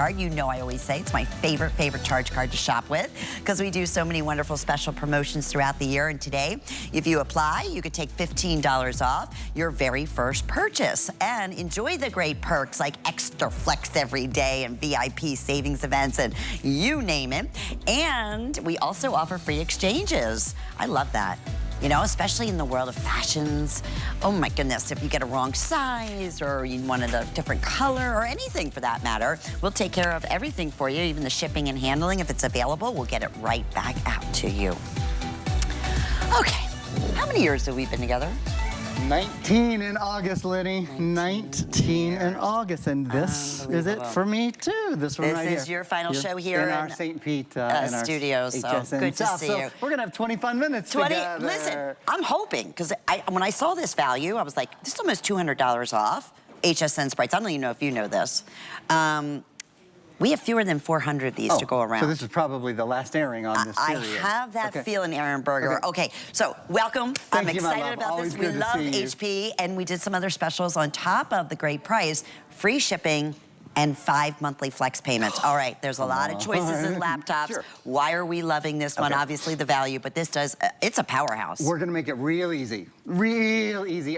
card. You know I always say it's my favorite charge card to shop with because we do so many wonderful special promotions throughout the year. And today, if you apply, you could take $15 off your very first purchase and enjoy the great perks like extra flex every day and VIP savings events and you name it. And we also offer free exchanges. I love that. You know, especially in the world of fashions. Oh my goodness, if you get a wrong size or you wanted a different color or anything for that matter, we'll take care of everything for you, even the shipping and handling. If it's available, we'll get it right back out to you. Okay, how many years have we been together? 19 in August, Lenny. 19 in August, and this is it for me too. This one right here. This is your final show here in our St. Pete in our studios. So good to see you. We're gonna have 20 fun minutes together. Listen, I'm hoping because when I saw this value, I was like, this is almost $200 off. HSN Sprites. I don't even know if you know this. We have fewer than 400 of these to go around. So this is probably the last airing on this series. I have that feeling, Aaron Berger. Okay, so welcome. I'm excited about this. We love HP, and we did some other specials on top of the great price, free shipping, and 5 monthly flex payments. All right, there's a lot of choices in laptops. Sure. Why are we loving this one? Obviously the value, but this does, it's a powerhouse. We're gonna make it real easy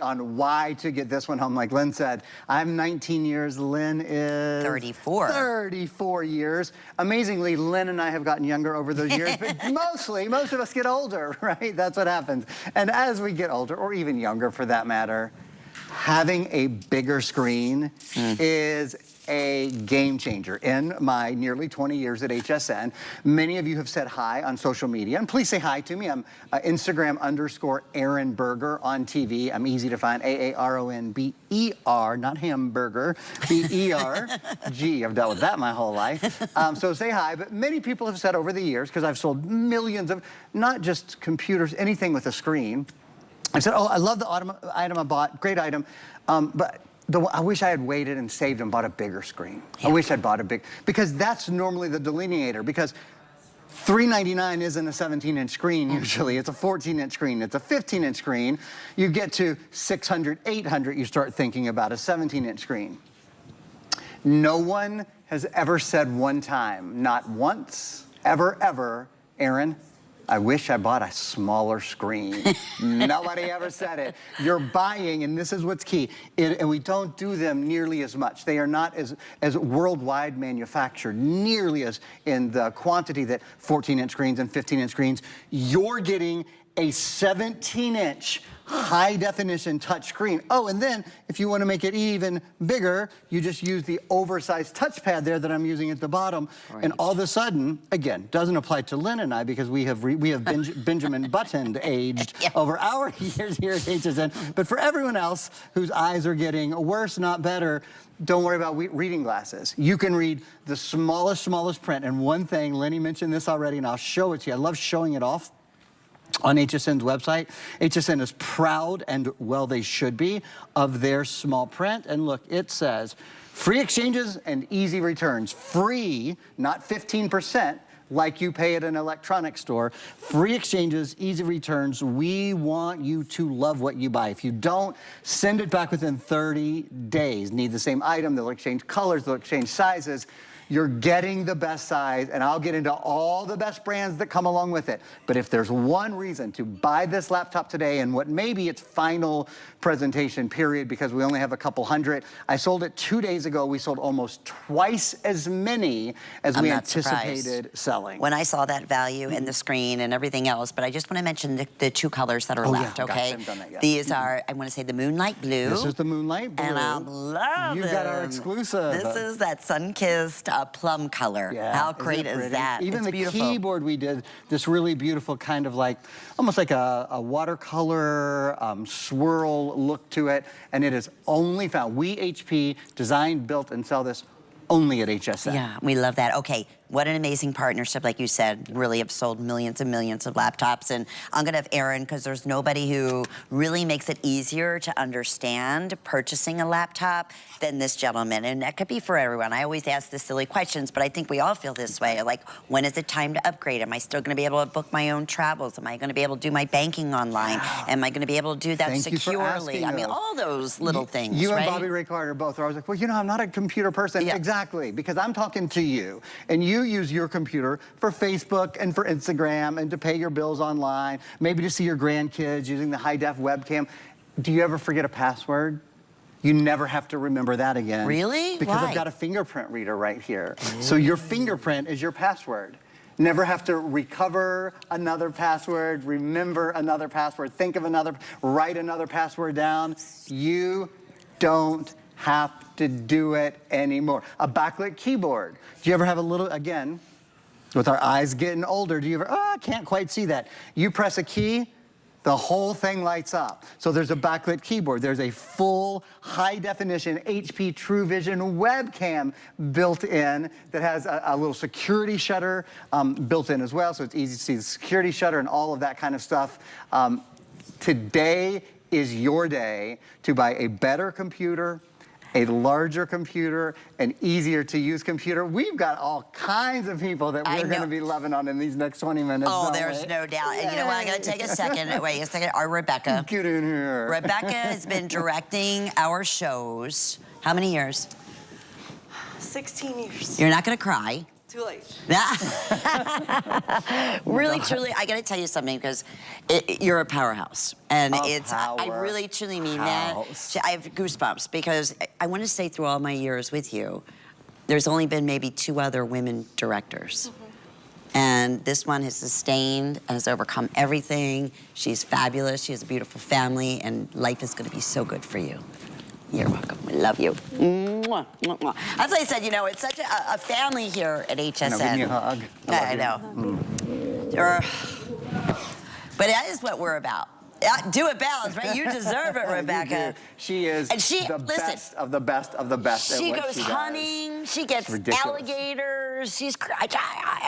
on why to get this one home. Like Lynn said, I'm 19 years, Lynn is 34. 34 years. Amazingly, Lynn and I have gotten younger over those years, but most of us get older, right? That's what happens. And as we get older, or even younger for that matter, having a bigger screen is a game changer. In my nearly 20 years at HSN, many of you have said hi on social media, and please say hi to me. I'm Instagram_Aaron Berger on TV. I'm easy to find, AARONBER, not hamburger, BERG. I've dealt with that my whole life. So say hi, but many people have said over the years, because I've sold millions of, not just computers, anything with a screen, I said, oh, I love the item I bought, great item, but I wish I had waited and saved and bought a bigger screen. I wish I'd bought a big, because that's normally the delineator, because $399 isn't a 17-inch screen usually. It's a 14-inch screen. It's a 15-inch screen. You get to 600, 800, you start thinking about a 17-inch screen. No one has ever said one time, not once, ever, Aaron, I wish I bought a smaller screen. Nobody ever said it. You're buying, and this is what's key, and we don't do them nearly as much. They are not as worldwide manufactured, nearly as in the quantity that 14-inch screens and 15-inch screens. You're getting a 17-inch high-definition touch screen. Oh, and then if you want to make it even bigger, you just use the oversized touchpad there that I'm using at the bottom, and all of a sudden, again, doesn't apply to Lynn and I because we have Benjamin Buttoned aged over our years here at HSN, but for everyone else whose eyes are getting worse, not better, don't worry about reading glasses. You can read the smallest print, and one thing, Lenny mentioned this already, and I'll show it to you. I love showing it off. On HSN's website, HSN is proud, and well they should be, of their small print. And look, it says, free exchanges and easy returns. Free, not 15%, like you pay at an electronics store. Free exchanges, easy returns. We want you to love what you buy. If you don't, send it back within 30 days. Need the same item, they'll exchange colors, they'll exchange sizes. You're getting the best size, and I'll get into all the best brands that come along with it. But if there's one reason to buy this laptop today, and what may be its final presentation period, because we only have a couple hundred, I sold it 2 days ago. We sold almost twice as many as we anticipated selling. When I saw that value in the screen and everything else, but I just want to mention the two colors that are left, okay? Gosh, I haven't done that yet. These are, I want to say the Moonlight Blue. This is the Moonlight Blue. And I love You got our exclusive. This is that sun-kissed plum color. Yeah, how great is that? Even it's the keyboard we did, this really beautiful kind of like, almost like a watercolor swirl look to it, and it is only found. We, HP, designed, built, and sell this only at HSN. Yeah, we love that. Okay, what an amazing partnership, like you said, really have sold millions and millions of laptops. And I'm gonna have Aaron, because there's nobody who really makes it easier to understand purchasing a laptop than this gentleman. And that could be for everyone. I always ask the silly questions, but I think we all feel this way. Like, when is it time to upgrade? Am I still gonna be able to book my own travels? Am I gonna be able to do my banking online? Am I gonna be able to do that Thank you for securely? asking I mean, those. all those little things, You right? and Bobby Ray Carter both are always like, well, you know, I'm not a computer person. Yeah. Exactly, because I'm talking to you, and you use your computer for Facebook and for Instagram and to pay your bills online, maybe to see your grandkids using the high-def webcam. Do you ever forget a password? You never have to remember that again. Really? Because Why? I've got a fingerprint reader right here. So your fingerprint is your password. Never have to recover another password, remember another password, think of another, write another password down. You don't have to do it anymore. A backlit keyboard. Do you ever have a little, again, with our eyes getting older, do you ever, I can't quite see that. You press a key, the whole thing lights up. So there's a backlit keyboard. There's a full high definition HP True Vision webcam built in that has a little security shutter built in as well. So it's easy to see the security shutter and all of that kind of stuff. Today is your day to buy a better computer, a larger computer, an easier to use computer. We've got all kinds of people that we're gonna be loving on in these next 20 minutes. Oh, there's no doubt. And you know what, I gotta take a second. Wait a second, our Rebecca. Get in here. Rebecca has been directing our shows. How many years? 16 years. You're not gonna cry. Too late. Really, truly, I gotta tell you something, because you're a powerhouse. And I really, truly mean that. I have goosebumps, because I want to say through all my years with you, there's only been maybe 2 other women directors. And this one has sustained and has overcome everything. She's fabulous, she has a beautiful family, and life is gonna be so good for you. You're welcome. We love you. Mwah, mwah, mwah. As I said, you know, it's such a family here at HSN. No, give me a hug. I know. But that is what we're about. Do it balance, right? You deserve it, Rebecca. She is the best of the best of the best. She goes hunting. She gets alligators. She's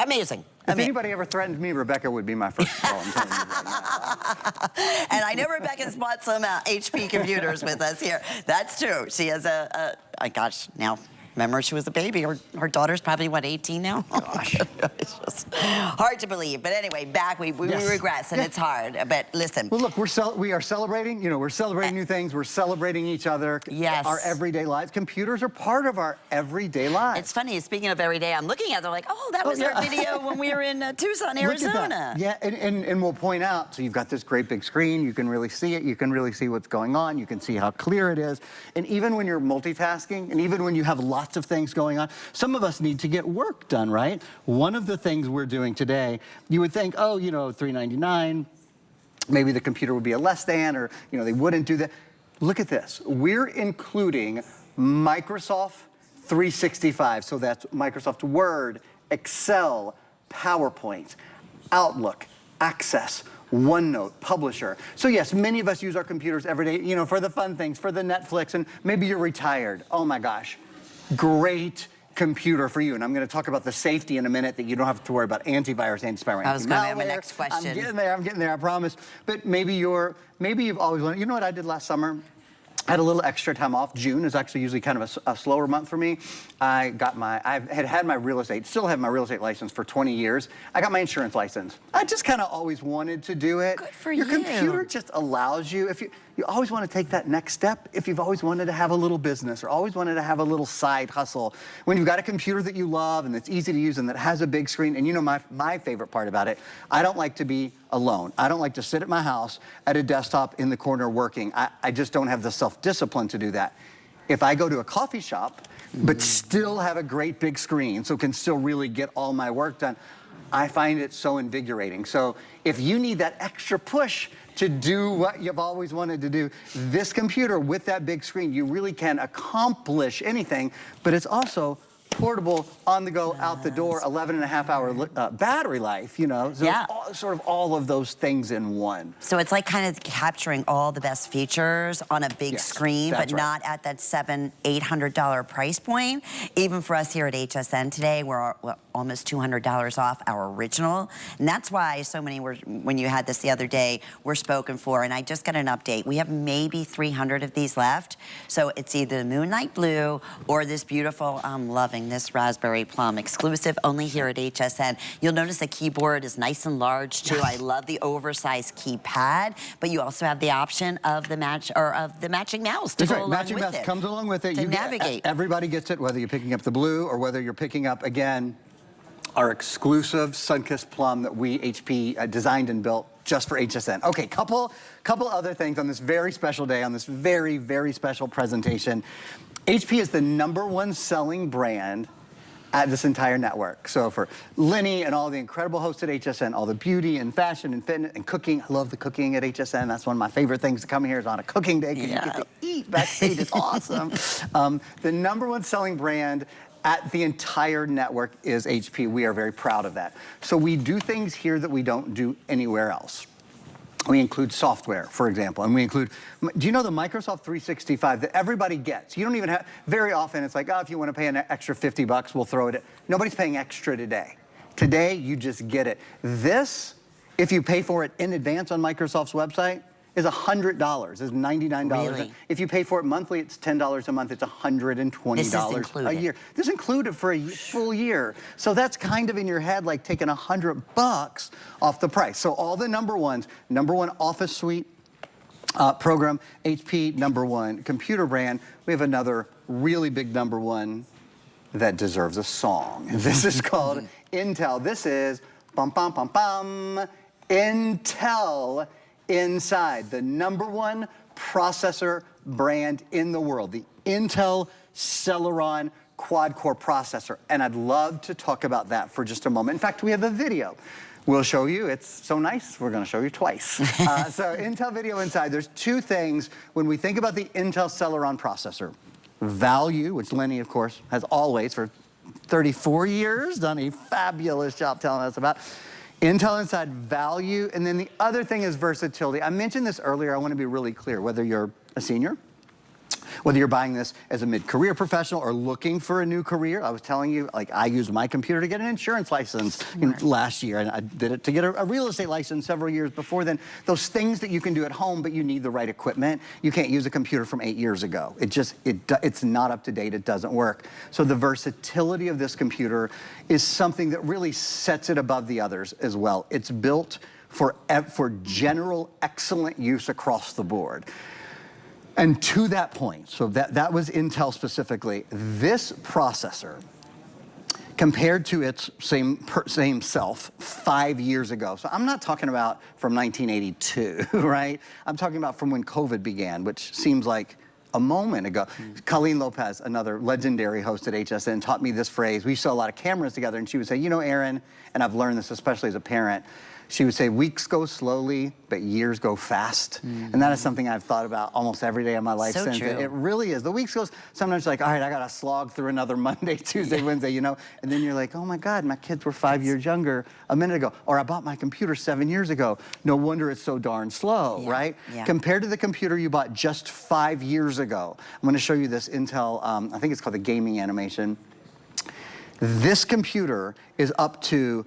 amazing. If anybody ever threatened me, Rebecca would be my first call. I'm telling you right now. And I know Rebecca's bought some HP computers with us here. That's true. She has gosh, now, remember she was a baby. Her daughter's probably, what, 18 now? Gosh. It's just hard to believe. But anyway, back, we regress, and it's hard. But listen. Well, look, we are celebrating, you know, we're celebrating new things. We're celebrating each other. Yes. Our everyday lives. Computers are part of our everyday lives. It's funny, speaking of every day, I'm looking at them like, oh, that was our video when we were in Tucson, Arizona. Yeah, and we'll point out, so you've got this great big screen. You can really see it. You can really see what's going on. You can see how clear it is. And even when you're multitasking, and even when you have lots of things going on, some of us need to get work done, right? One of the things we're doing today, you would think, oh, you know, $399, maybe the computer would be a less than, or, you know, they wouldn't do that. Look at this. We're including Microsoft 365. So that's Microsoft Word, Excel, PowerPoint, Outlook, Access, OneNote, Publisher. So yes, many of us use our computers every day, you know, for the fun things, for the Netflix, and maybe you're retired. Oh my gosh. Great computer for you. And I'm going to talk about the safety in a minute, that you don't have to worry about antivirus, anti-spyware, I was going to have my next question. I'm getting there, I promise. But maybe you've always wanted, you know what I did last summer? I had a little extra time off. June is actually usually kind of a slower month for me. I had my real estate, still have my real estate license for 20 years. I got my insurance license. I just kind of always wanted to do it. Good for Your you. computer just allows you, if you always want to take that next step, if you've always wanted to have a little business or always wanted to have a little side hustle, when you've got a computer that you love and that's easy to use and that has a big screen, and you know my favorite part about it, I don't like to be alone. I don't like to sit at my house at a desktop in the corner working. I just don't have the self-discipline to do that. If I go to a coffee shop, but still have a great big screen, so can still really get all my work done, I find it so invigorating. So if you need that extra push to do what you've always wanted to do, this computer with that big screen, you really can accomplish anything, but it's also portable, on the go, out the door, 11.5-hour battery life, you know? So Yeah. sort of all of those things in one. So it's like kind of capturing all the best features on a big Yes, screen, but that's right. not at that $700-800 price point. Even for us here at HSN today, we're almost $200 off our original. And that's why so many were, when you had this the other day, were spoken for. And I just got an update. We have maybe 300 of these left. So it's either the Moonlight Blue or this beautiful, I'm loving this Raspberry Plum, exclusive only here at HSN. You'll notice the keyboard is nice and large too. I love the oversized keypad, but you also have the option of the matching mouse to That's go right. along Matching with mouse it. comes along with it. To navigate. Everybody gets it, whether you're picking up the blue or whether you're picking up, again, our exclusive Sunkissed Plum that we, HP, designed and built just for HSN. Okay, couple other things on this very special day, on this very, very special presentation. HP is the #1 selling brand at this entire network. So for Lenny and all the incredible hosts at HSN, all the beauty and fashion and fitness and cooking, I love the cooking at HSN. That's one of my favorite things to come here is on a cooking day because you get to eat backstage. It's awesome. The #1 selling brand at the entire network is HP. We are very proud of that. So we do things here that we don't do anywhere else. We include software, for example, and we include, do you know the Microsoft 365 that everybody gets? You don't even have, very often it's like, oh, if you want to pay an extra $50, we'll throw it in. Nobody's paying extra today. Today, you just get it. This, if you pay for it in advance on Microsoft's website, is $100, is $99. Really? If you pay for it monthly, it's $10 a month, it's $120 a year. This is included for a full year. So that's kind of in your head like taking $100 off the price. So all the #1s, #1 Office Suite program, HP #1 computer brand. We have another really big #1 that deserves a song. This is called Intel. This is, bum, bum, bum, bum, Intel Inside, the #1 processor brand in the world, the Intel Celeron quad-core processor. And I'd love to talk about that for just a moment. In fact, we have a video. We'll show you. It's so nice, we're gonna show you twice. So Intel Video Inside, there's two things when we think about the Intel Celeron processor. Value, which Lenny, of course, has always, for 34 years, done a fabulous job telling us about. Intel Inside, value, and then the other thing is versatility. I mentioned this earlier, I want to be really clear, whether you're a senior, whether you're buying this as a mid-career professional or looking for a new career. I was telling you, like, I used my computer to get an insurance license last year, and I did it to get a real estate license several years before then. Those things that you can do at home, but you need the right equipment. You can't use a computer from 8 years ago. It's not up to date, it doesn't work. So the versatility of this computer is something that really sets it above the others as well. It's built for general excellent use across the board. And to that point, so that was Intel specifically, this processor, compared to its same self 5 years ago. So I'm not talking about from 1982, right? I'm talking about from when COVID began, which seems like a moment ago. Colleen Lopez, another legendary host at HSN, taught me this phrase. We used to sell a lot of cameras together, and she would say, you know, Aaron, and I've learned this especially as a parent, she would say, weeks go slowly, but years go fast. And that is something I've thought about almost every day of my life So since. true. It really is. The weeks goes, sometimes you're like, all right, I got to slog through another Monday, Tuesday, Wednesday, you know? And then you're like, oh my God, my kids were 5 years younger a minute ago. Or I bought my computer 7 years ago. No wonder it's so darn slow, right? Yeah. Compared to the computer you bought just 5 years ago. I'm going to show you this Intel, I think it's called the gaming animation. This computer is up to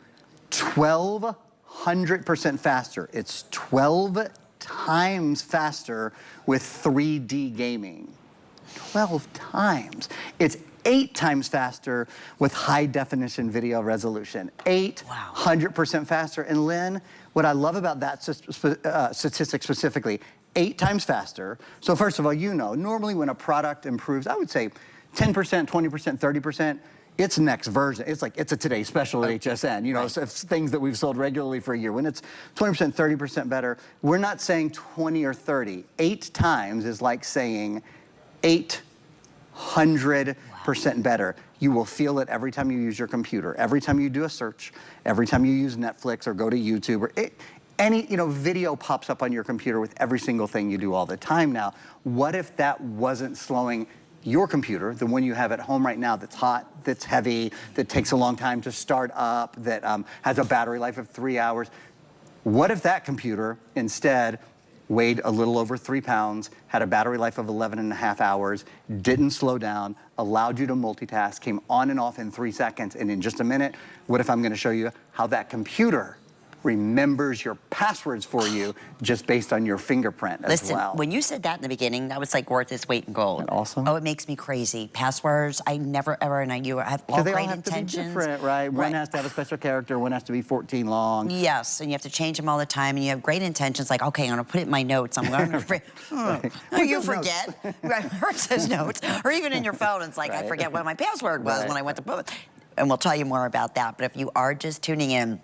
1,200% faster. It's 12 times faster with 3D gaming. 12 times. It's 8 times faster with high definition video resolution. 800% faster. And Lynn, what I love about that statistic specifically, 8 times faster. So first of all, you know, normally when a product improves, I would say 10%, 20%, 30%, it's next version. It's like, it's a today special at HSN. You know, so it's things that we've sold regularly for a year. When it's 20%, 30% better, we're not saying 20 or 30. 8 times is like saying 800% better. You will feel it every time you use your computer, every time you do a search, every time you use Netflix or go to YouTube, or any, you know, video pops up on your computer with every single thing you do all the time now. What if that wasn't slowing your computer, the one you have at home right now that's hot, that's heavy, that takes a long time to start up, that has a battery life of 3 hours. What if that computer instead weighed a little over 3 pounds, had a battery life of 11.5 hours, didn't slow down, allowed you to multitask, came on and off in 3 seconds, and in just a minute, what if I'm gonna show you how that computer remembers your passwords for you just based on your fingerprint as well. Listen, when you said that in the beginning, that was like worth its weight in gold. Isn't that awesome? Oh, it makes me crazy. Passwords, I never ever, and you have all they great all have intentions. To be different, right? One has to have a special character, one has to be 14 long. Yes, and you have to change them all the time, and you have great intentions, like, okay, I'm gonna put it in my notes. I'm gonna, you forget. Right, hers says notes. Or even in your phone, it's like, I forget what my password was when I went to put it. And we'll tell you more about that, but if you are just tuning in,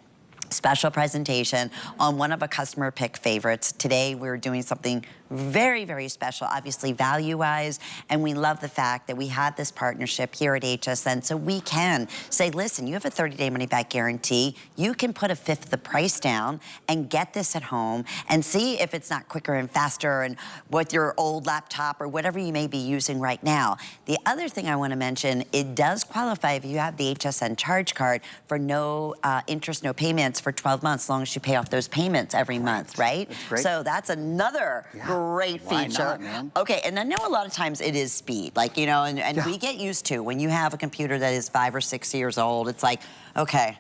special presentation on one of a customer pick favorites. Today we're doing something very, very special, obviously value-wise, and we love the fact that we had this partnership here at HSN, so we can say, listen, you have a 30-day money-back guarantee. You can put a fifth of the price down and get this at home and see if it's not quicker and faster and with your old laptop or whatever you may be using right now. The other thing I want to mention, it does qualify if you have the HSN charge card for no interest, no payments for 12 months, as long as you pay off those payments every month, right? That's great. So that's another great Why feature. not, man? Okay, and I know a lot of times it is speed, like, you know, and we get used to when you have a computer that is 5 or 6 years old, it's like, okay,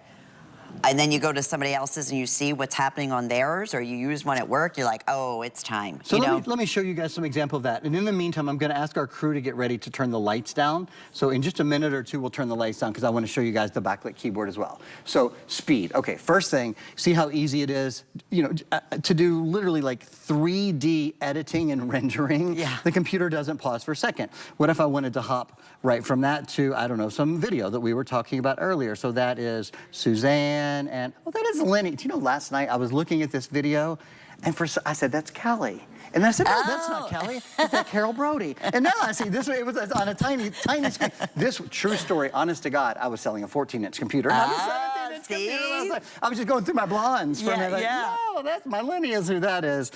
and then you go to somebody else's and you see what's happening on theirs, or you use one at work, you're like, oh, it's time. So let me show you guys some example of that. And in the meantime, I'm gonna ask our crew to get ready to turn the lights down. So in just a minute or two, we'll turn the lights down because I wanna show you guys the backlit keyboard as well. So speed, okay, first thing, see how easy it is, you know, to do literally like 3D editing and rendering. Yeah. The computer doesn't pause for a second. What if I wanted to hop right from that to, I don't know, some video that we were talking about earlier. So that is Suzanne and, oh, that is Lenny. Do you know, last night I was looking at this video and I said, that's Kelly. And I said, no, that's not Kelly. It's that Carol Brody. And now I see this, it was on a tiny, tiny screen. This true story, honest to God, I was selling a 14-inch computer. Not a 17-inch computer. I was just going through my blondes for a minute. Like, no, that's my Lenny is who that is.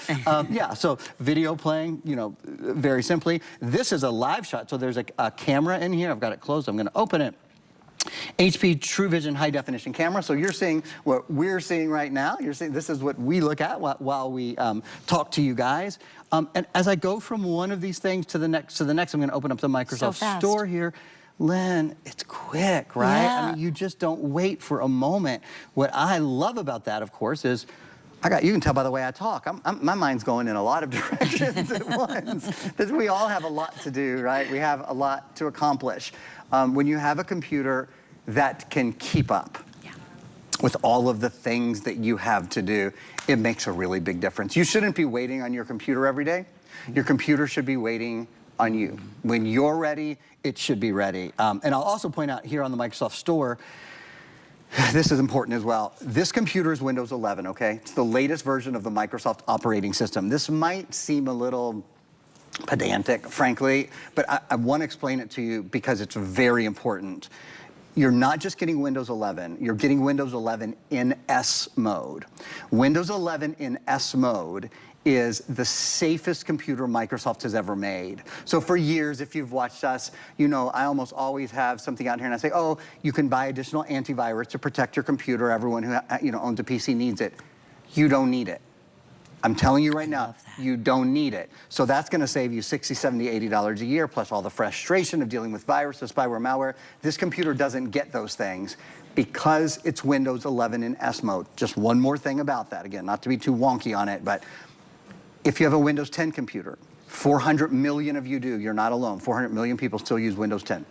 Yeah, so video playing, you know, very simply. This is a live shot. So there's a camera in here. I've got it closed. I'm going to open it. HP True Vision high definition camera. So you're seeing what we're seeing right now. You're seeing this is what we look at while we talk to you guys. And as I go from one of these things to the next, I'm going to open up the Microsoft Store here. Len, it's quick, right? Yeah. I mean, you just don't wait for a moment. What I love about that, of course, is you can tell by the way I talk. My mind's going in a lot of directions at once. Because we all have a lot to do, right? We have a lot to accomplish. When you have a computer that can keep up with all of the things that you have to do, it makes a really big difference. You shouldn't be waiting on your computer every day. Your computer should be waiting on you. When you're ready, it should be ready. And I'll also point out here on the Microsoft Store, this is important as well. This computer is Windows 11, okay? It's the latest version of the Microsoft operating system. This might seem a little pedantic, frankly, but I want to explain it to you because it's very important. You're not just getting Windows 11, you're getting Windows 11 in S mode. Windows 11 in S mode is the safest computer Microsoft has ever made. So for years, if you've watched us, you know I almost always have something out here and I say, oh, you can buy additional antivirus to protect your computer. Everyone who owns a PC needs it. You don't need it. I'm telling you right now, you don't need it. So that's gonna save you $60, $70, $80 a year, plus all the frustration of dealing with viruses, spyware, malware. This computer doesn't get those things because it's Windows 11 in S mode. Just one more thing about that, again, not to be too wonky on it, but if you have a Windows 10 computer, 400 million of you do, you're not alone. 400 million people still use Windows 10.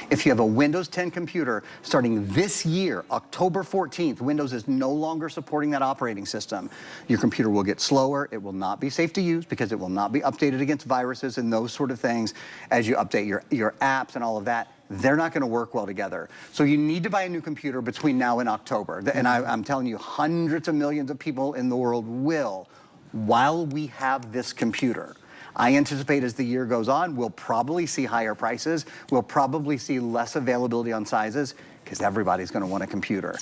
If you have a Windows 10 computer, starting this year, October 14th, Windows is no longer supporting that operating system. Your computer will get slower. It will not be safe to use because it will not be updated against viruses and those sort of things as you update your apps and all of that. They're not going to work well together. So you need to buy a new computer between now and October. And I'm telling you, hundreds of millions of people in the world will, while we have this computer. I anticipate as the year goes on, we'll probably see higher prices. We'll probably see less availability on sizes. because everybody's going to want a computer.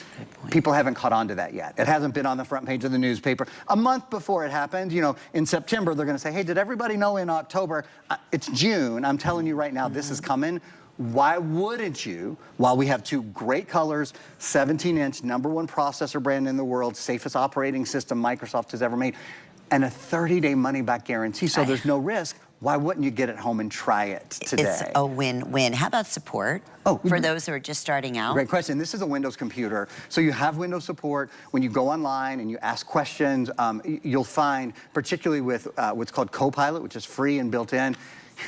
People haven't caught on to that yet. It hasn't been on the front page of the newspaper. A month before it happened, you know, in September, they're going to say, hey, did everybody know in October? It's June. I'm telling you right now, this is coming. Why wouldn't you, while we have two great colors, 17-inch, #1 processor brand in the world, safest operating system Microsoft has ever made, and a 30-day money-back guarantee, so there's no risk, why wouldn't you get it home and try it today? It's a win-win. How about support? For those who are just starting out? Great question. This is a Windows computer. So you have Windows support. When you go online and you ask questions, you'll find, particularly with what's called Copilot, which is free and built in,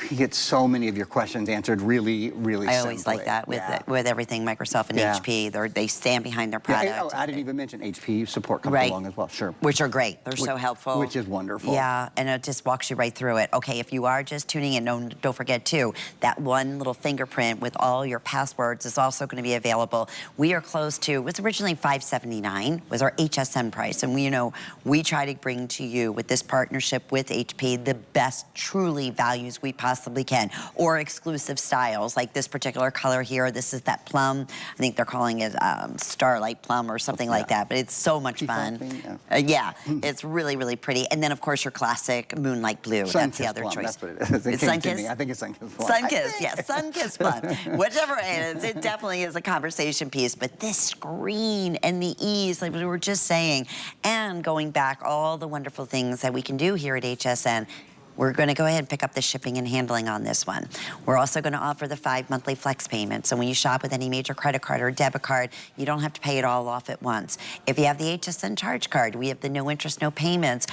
you get so many of your questions answered really, really simply. I always like that with everything Microsoft and HP. They stand behind their product. I didn't even mention HP support comes along as well. Sure. Which are great. They're so helpful. Which is wonderful. Yeah, and it just walks you right through it. Okay, if you are just tuning in, don't forget too, that one little fingerprint with all your passwords is also going to be available. We are close to, it was originally $579 was our HSN price, and we try to bring to you with this partnership with HP the best truly values we possibly can, or exclusive styles like this particular color here. This is that plum. I think they're calling it Starlight Plum or something like that, but it's so much fun. It's really, really pretty. And then of course your classic Moonlight Blue. That's the other choice. That's what it is. It's Sun-Kissed? I think it's Sun-Kissed Plum. Sun-Kissed, yes, Sun-Kissed Plum. Whichever it is, it definitely is a conversation piece, but this screen and the ease, like we were just saying, and going back, all the wonderful things that we can do here at HSN, we're going to go ahead and pick up the shipping and handling on this one. We're also going to offer the 5 monthly flex payments. So when you shop with any major credit card or debit card, you don't have to pay it all off at once. If you have the HSN charge card, we have the no interest, no payments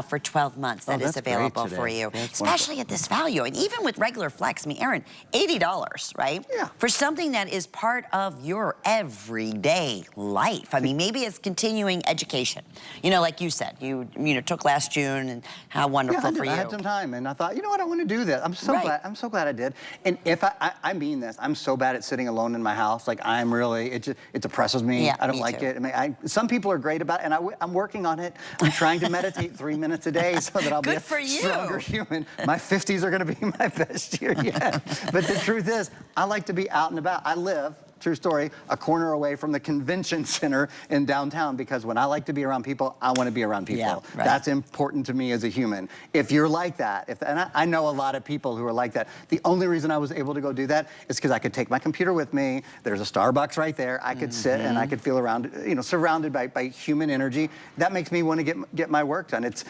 for 12 months that is available for you, especially at this value. And even with regular flex, I mean, Aaron, $80, right? Yeah. For something that is part of your everyday life. I mean, maybe it's continuing education. You know, like you said, you took last June, and how wonderful for you. I had some time, and I thought, you know what, I want to do this. I'm so glad I did. And if I mean this, I'm so bad at sitting alone in my house. Like, I'm really, it depresses me. I don't like it. I mean, some people are great about it, and I'm working on it. I'm trying to meditate 3 minutes a day so that I'll be a stronger human. My 50s are going to be my best year yet. But the truth is, I like to be out and about. I live, true story, a corner away from the convention center in downtown, because when I like to be around people, I want to be around people. That's important to me as a human. If you're like that, and I know a lot of people who are like that. The only reason I was able to go do that is because I could take my computer with me. There's a Starbucks right there. I could sit and I could feel around, surrounded by human energy. That makes me want to get my work done. It's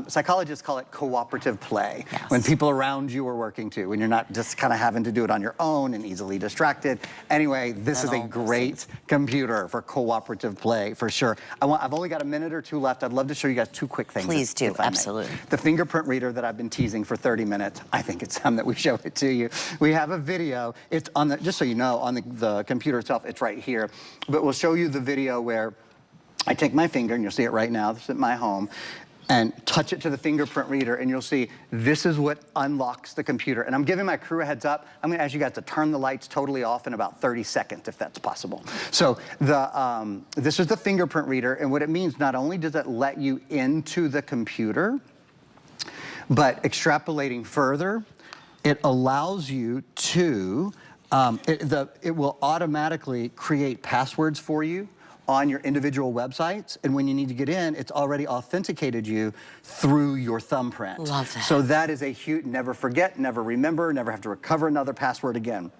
psychologists call it cooperative play. When people around you are working too, when you're not just kind of having to do it on your own and easily distracted. Anyway, this is a great computer for cooperative play, for sure. I've only got a minute or two left. I'd love to show you guys 2 quick things. Please do, absolutely. The fingerprint reader that I've been teasing for 30 minutes, I think it's time that we show it to you. We have a video. It's on the, just so you know, on the computer itself, it's right here. But we'll show you the video where I take my finger, and you'll see it right now. This is at my home. And touch it to the fingerprint reader, and you'll see this is what unlocks the computer. And I'm giving my crew a heads up. I'm going to ask you guys to turn the lights totally off in about 30 seconds, if that's possible. So this is the fingerprint reader, and what it means, not only does it let you into the computer, but extrapolating further, it allows you to, it will automatically create passwords for you on your individual websites, and when you need to get in, it's already authenticated you through your thumbprint. Love that. So that is a huge, never forget, never remember, never have to recover another password again.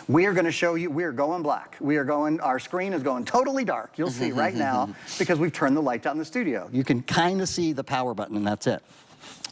We are going to show you, we are going black. Our screen is going totally dark. You'll see right now, because we've turned the lights out in the studio. You can kind of see the power button, and that's it.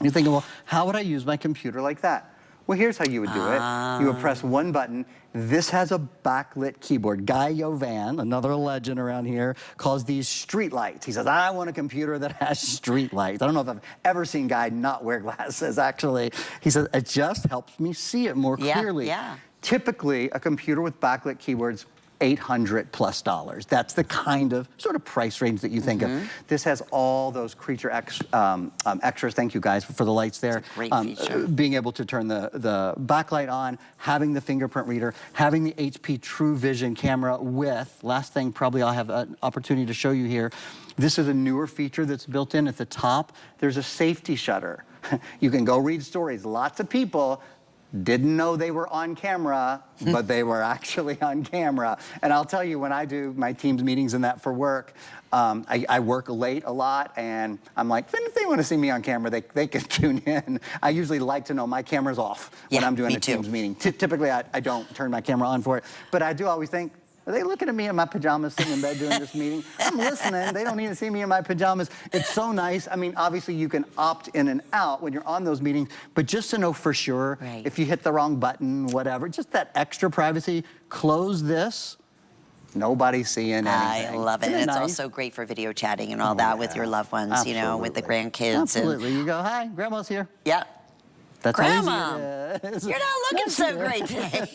You're thinking, well, how would I use my computer like that? Well, here's how you would do it. You would press one button. This has a backlit keyboard. Guy Yovan, another legend around here, calls these street lights. He says, I want a computer that has street lights. I don't know if I've ever seen Guy not wear glasses, actually. He says, it just helps me see it more clearly. Typically, a computer with backlit keyboards, $800+. That's the kind of sort of price range that you think of. This has all those creature extras. Thank you guys for the lights there. Great feature. Being able to turn the backlight on, having the fingerprint reader, having the HP True Vision camera with, last thing probably I'll have an opportunity to show you here. This is a newer feature that's built in at the top. There's a safety shutter. You can go read stories. Lots of people didn't know they were on camera, but they were actually on camera. And I'll tell you, when I do my Teams meetings and that for work, I work late a lot, and I'm like, if they want to see me on camera, they can tune in. I usually like to know my camera's off when I'm doing a Teams meeting. Typically, I don't turn my camera on for it, but I do always think, are they looking at me in my pajamas sitting in bed doing this meeting? I'm listening. They don't need to see me in my pajamas. It's so nice. I mean, obviously, you can opt in and out when you're on those meetings, but just to know for sure, if you hit the wrong button, whatever, just that extra privacy, close this. Nobody's seeing anything. I love it. And it's also great for video chatting and all that with your loved ones, you know, with the grandkids. Absolutely. You go, hi, Grandma's here. Yeah. That's Grandma, how easy it is. you're not looking so great today.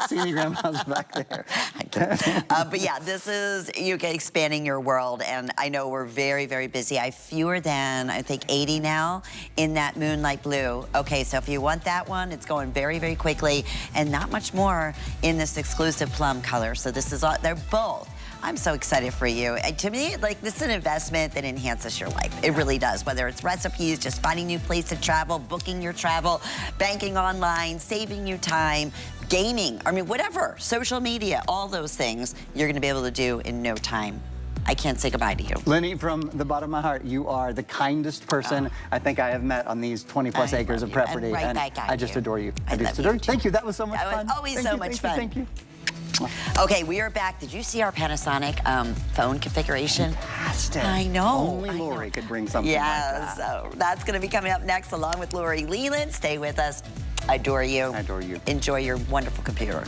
See any grandmas back there. But yeah, this is expanding your world, and I know we're very, very busy. I have fewer than, I think, 80 now in that moonlight blue. Okay, so if you want that one, it's going very, very quickly, and not much more in this exclusive plum color. So this is all, they're both. I'm so excited for you. And to me, like, this is an investment that enhances your life. It really does. Whether it's recipes, just finding new place to travel, booking your travel, banking online, saving you time, gaming, I mean, whatever, social media, all those things you're gonna be able to do in no time. I can't say goodbye to you. Lenny, from the bottom of my heart, you are the kindest person I think I have met on these 20+ acres of property. And I just adore you. I just adore you. Thank you. That was so much fun. That was always so much fun. Thank you. Okay, we are back. Did you see our Panasonic phone configuration? Fantastic. I know. Only Lori could bring something like that. So that's going to be coming up next along with Lori Leland. Stay with us. I adore you. I adore you. Enjoy your wonderful computer.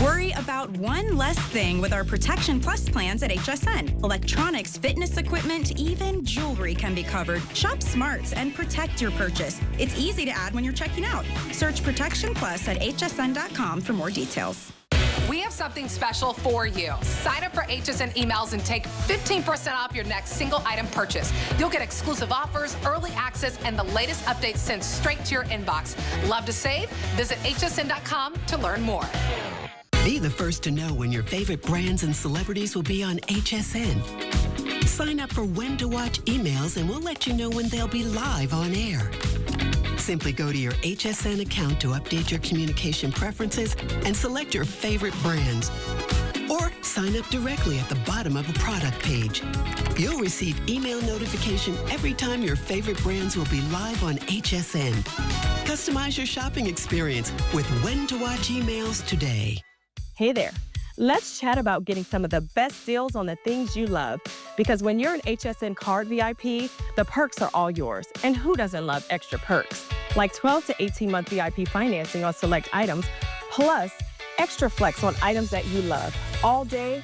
Worry about one less thing with our Protection Plus plans at HSN. Electronics, fitness equipment, even jewelry can be covered. Shop smart and protect your purchase. It's easy to add when you're checking out. Search Protection Plus at hsn.com for more details. We have something special for you. Sign up for HSN emails and take 15% off your next single item purchase. You'll get exclusive offers, early access, and the latest updates sent straight to your inbox. Love to save? Visit hsn.com to learn more. Be the first to know when your favorite brands and celebrities will be on HSN. Sign up for When to Watch emails and we'll let you know when they'll be live on air. Simply go to your HSN account to update your communication preferences and select your favorite brands. Or sign up directly at the bottom of a product page. You'll receive email notification every time your favorite brands will be live on HSN. Customize your shopping experience with When to Watch emails today. Hey there. Let's chat about getting some of the best deals on the things you love. Because when you're an HSN Card VIP, the perks are all yours. And who doesn't love extra perks? Like 12 to 18-month VIP financing on select items, plus extra flex on items that you love all day,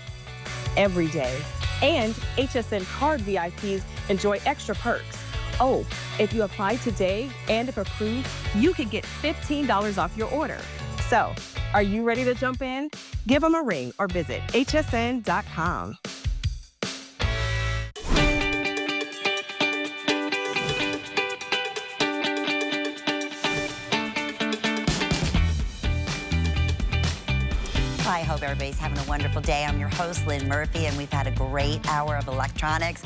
every day. And HSN Card VIPs enjoy extra perks. Oh, if you apply today and if approved, you can get $15 off your order. So, are you ready to jump in? Give them a ring or visit hsn.com. I hope everybody's having a wonderful day. I'm your host, Lynn Murphy, and we've had a great hour of electronics.